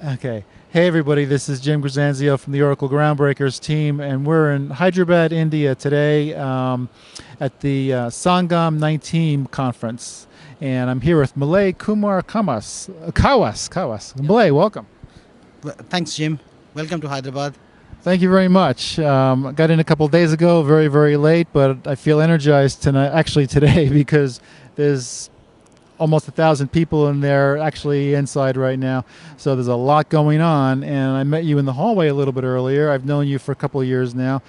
Okay. Hey, everybody, this is Jim Grisanzio from the Oracle Groundbreakers team, and we're in Hyderabad, India today at the Sangam 19 conference. And I'm here with Malay Kumar Khawas. Yep. Malay, welcome. Thanks, Jim. Welcome to Hyderabad. Thank you very much. I got in a couple of days ago, very, very late, but I feel energized tonight, actually today, because there's almost 1,000 people in there actually inside right now. So there's a lot going on. And I met you in the hallway a little bit earlier. I've known you for a couple of years now.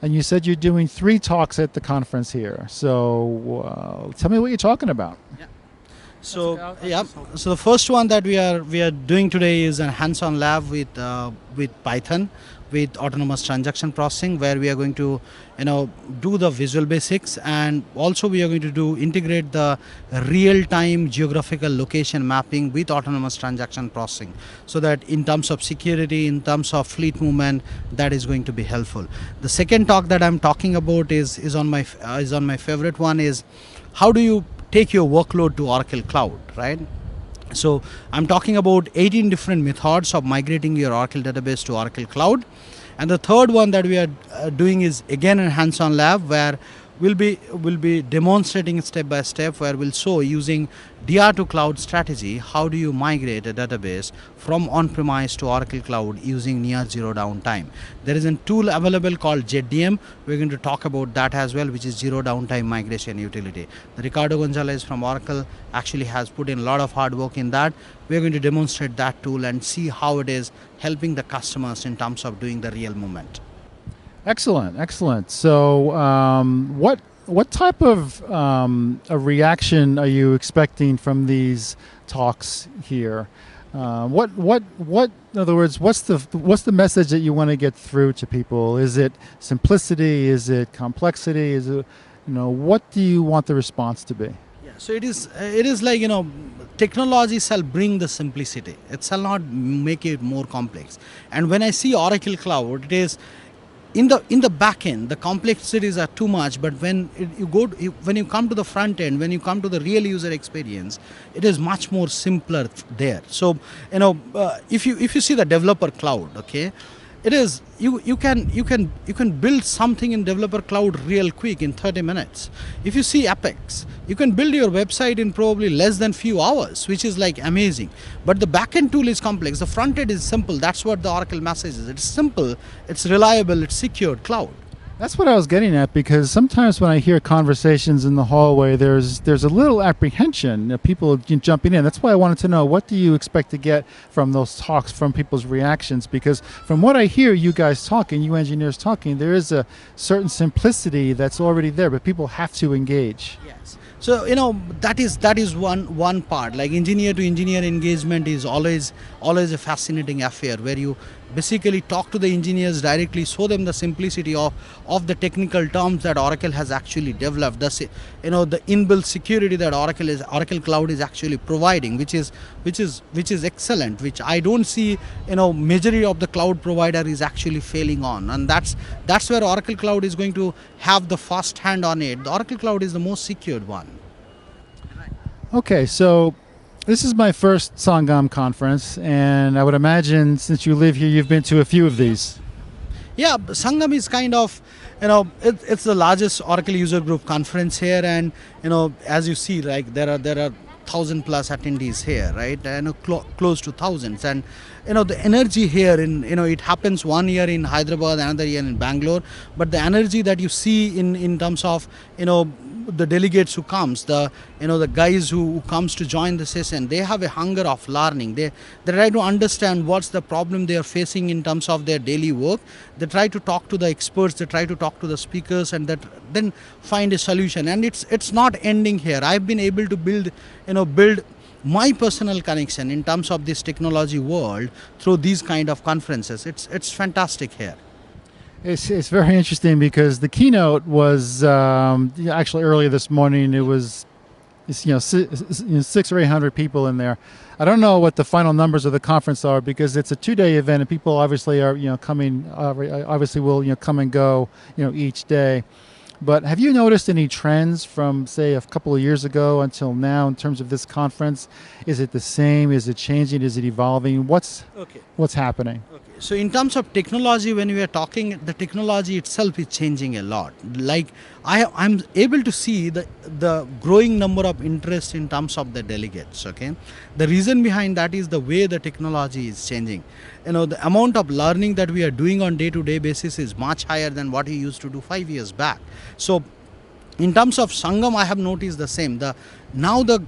And you said you're doing 3 talks at the conference here. So tell me what you're talking about. Yeah. So the first one that we are doing today is a hands-on lab with Python, with autonomous transaction processing, where we are going to do the visual basics, and also we are going to do integrate the real-time geographical location mapping with autonomous transaction processing, so that in terms of security, in terms of fleet movement, that is going to be helpful. The second talk that I'm talking about is on my favorite one, is how do you take your workload to Oracle Cloud, right? So I'm talking about 18 different methods of migrating your Oracle database to Oracle Cloud. And the third one that we are doing is again a hands-on lab, where we'll be demonstrating step by step, where we'll show using DR to cloud strategy how do you migrate a database from on-premise to Oracle Cloud using near zero downtime. There is a tool available called JetDM. We're going to talk about that as well, which is zero downtime migration utility. Ricardo Gonzalez from Oracle actually has put in a lot of hard work in that. We're going to demonstrate that tool and see how it is helping the customers in terms of doing the real movement. Excellent, excellent. So what type of a reaction are you expecting from these talks here? In other words, what's the message that you want to get through to people? Is it simplicity? Is it complexity? Is it, what do you want the response to be? Yeah, so it is like, technology shall bring the simplicity. It shall not make it more complex. And when I see Oracle Cloud, it is in the back end, the complexities are too much. But when when you come to the front end, when you come to the real user experience, it is much more simpler there. So if you see the developer cloud, okay, it is you can build something in developer cloud real quick in 30 minutes. If you see Apex, you can build your website in probably less than few hours, which is like amazing. But the backend tool is complex, the front end is simple. That's what the Oracle message is. It's simple, it's reliable, it's secured cloud. That's what I was getting at, because sometimes when I hear conversations in the hallway, there's a little apprehension of people jumping in. That's why I wanted to know, what do you expect to get from those talks, from people's reactions? Because from what I hear you guys talking, you engineers talking, there is a certain simplicity that's already there, but people have to engage. Yes. So that is one part. Like engineer to engineer engagement is always a fascinating affair, where you basically talk to the engineers directly, show them the simplicity of the technical terms that Oracle has actually developed. The inbuilt security that Oracle Cloud is actually providing, which is excellent, which I don't see majority of the cloud provider is actually failing on. And that's where Oracle Cloud is going to have the first hand on it. The Oracle Cloud is the most secured one. Okay, so this is my first Sangam conference, and I would imagine since you live here, you've been to a few of these. Yeah, Sangam is kind of, it's the largest Oracle user group conference here, and as you see, like there are 1,000+ attendees here, right? And close to thousands, and the energy here it happens one year in Hyderabad, another year in Bangalore, but the energy that you see in terms of the delegates who comes, the guys who comes to join the session, they have a hunger of learning. They try to understand what's the problem they are facing in terms of their daily work. They try to talk to the experts, they try to talk to the speakers, and that then find a solution. And it's not ending here. I've been able to build my personal connection in terms of this technology world through these kind of conferences. It's fantastic here. It's very interesting, because the keynote was actually earlier this morning. It was 600 or 800 people in there. I don't know what the final numbers of the conference are, because it's a 2-day event, and people obviously are coming. Obviously will come and go each day. But have you noticed any trends from, say, a couple of years ago until now in terms of this conference? Is it the same? Is it changing? Is it evolving? Okay. What's happening? Okay. So in terms of technology, when we are talking, the technology itself is changing a lot. Like I'm able to see the growing number of interest in terms of the delegates. Okay, the reason behind that is the way the technology is changing. The amount of learning that we are doing on day-to-day basis is much higher than what we used to do 5 years back. So in terms of Sangam, I have noticed the same. Now the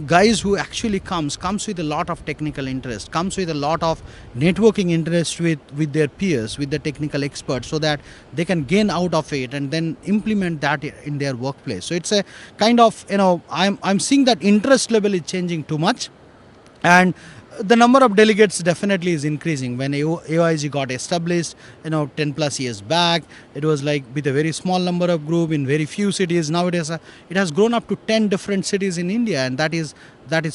guys who actually comes with a lot of technical interest, comes with a lot of networking interest with their peers, with the technical experts, so that they can gain out of it and then implement that in their workplace. So it's a kind of, I'm seeing that interest level is changing too much, and the number of delegates definitely is increasing. When AIOUG got established, 10 plus years back, it was like with a very small number of group in very few cities. Nowadays, it has grown up to 10 different cities in India, and that is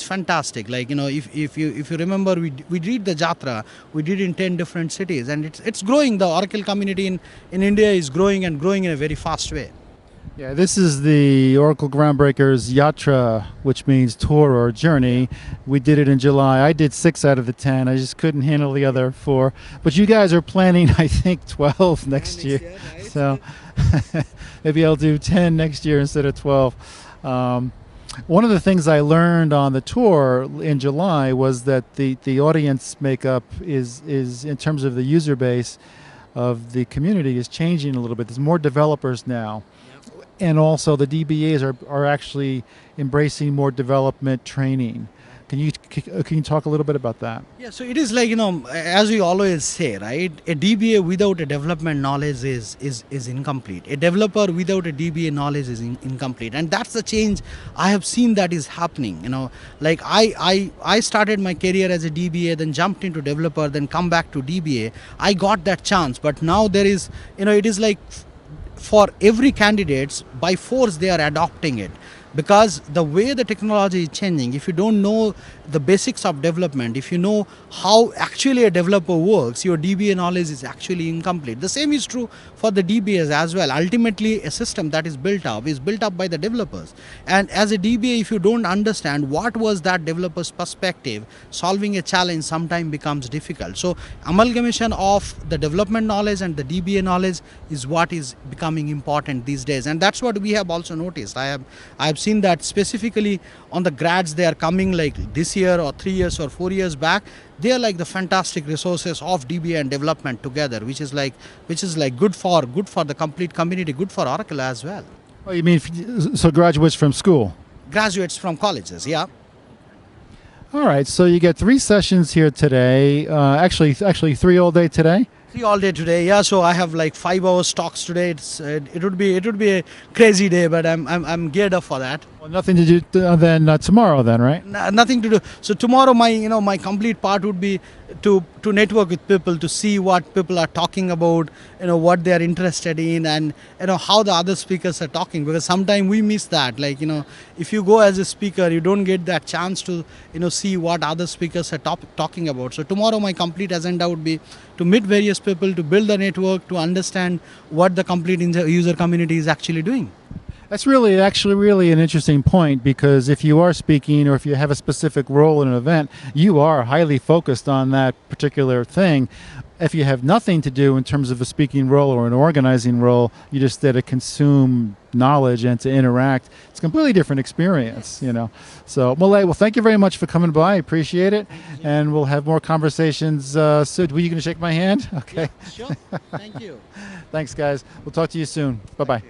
fantastic. Like, if you remember, we did the Jatra, we did in 10 different cities, and it's growing. The Oracle community in India is growing and growing in a very fast way. Yeah, this is the Oracle Groundbreakers Yatra, which means tour or journey. We did it in July. I did 6 out of the 10. I just couldn't handle the other 4. But you guys are planning, I think, 12 next year. Right? So maybe I'll do 10 next year instead of 12. One of the things I learned on the tour in July was that the audience makeup is in terms of the user base of the community is changing a little bit. There's more developers now. And also the DBAs are actually embracing more development training. Can you talk a little bit about that? Yeah, so it is like, as we always say, right? A DBA without a development knowledge is incomplete. A developer without a DBA knowledge is incomplete. And that's the change I have seen that is happening. Like I started my career as a DBA, then jumped into developer, then come back to DBA. I got that chance, but now there is, it is like, for every candidates, by force they are adopting it, because the way the technology is changing, if you don't know the basics of development, if you know how actually a developer works, your DBA knowledge is actually incomplete. The same is true for the DBAs as well. Ultimately, a system that is built up by the developers. And as a DBA, if you don't understand what was that developer's perspective, solving a challenge sometimes becomes difficult. So amalgamation of the development knowledge and the DBA knowledge is what is becoming important these days. And that's what we have also noticed. I have seen that specifically on the grads, they are coming like this year or 3 years or 4 years back. They are like the fantastic resources of DBA and development together, which is like good for the complete community, good for Oracle as well. Oh, you mean so graduates from school? Graduates from colleges, yeah. All right, so you get 3 sessions here today. Actually 3 all day today. 3 all day today, yeah. So I have like 5 hours talks today. It would be a crazy day, but I'm geared up for that. Well, nothing to do then tomorrow, then, right? Nothing to do. So tomorrow, my complete part would be to network with people, to see what people are talking about, what they are interested in, and how the other speakers are talking. Because sometimes we miss that. Like, if you go as a speaker, you don't get that chance to see what other speakers are talking about. So tomorrow, my complete agenda would be to meet various people, to build the network, to understand what the complete user community is actually doing. That's really an interesting point, because if you are speaking or if you have a specific role in an event, you are highly focused on that particular thing. If you have nothing to do in terms of a speaking role or an organizing role, you just there to consume knowledge and to interact. It's a completely different experience, So, Malay, well, thank you very much for coming by. I appreciate it. And we'll have more conversations soon. Were you going to shake my hand? Okay. Yeah, sure. Thank you. Thanks, guys. We'll talk to you soon. Bye-bye.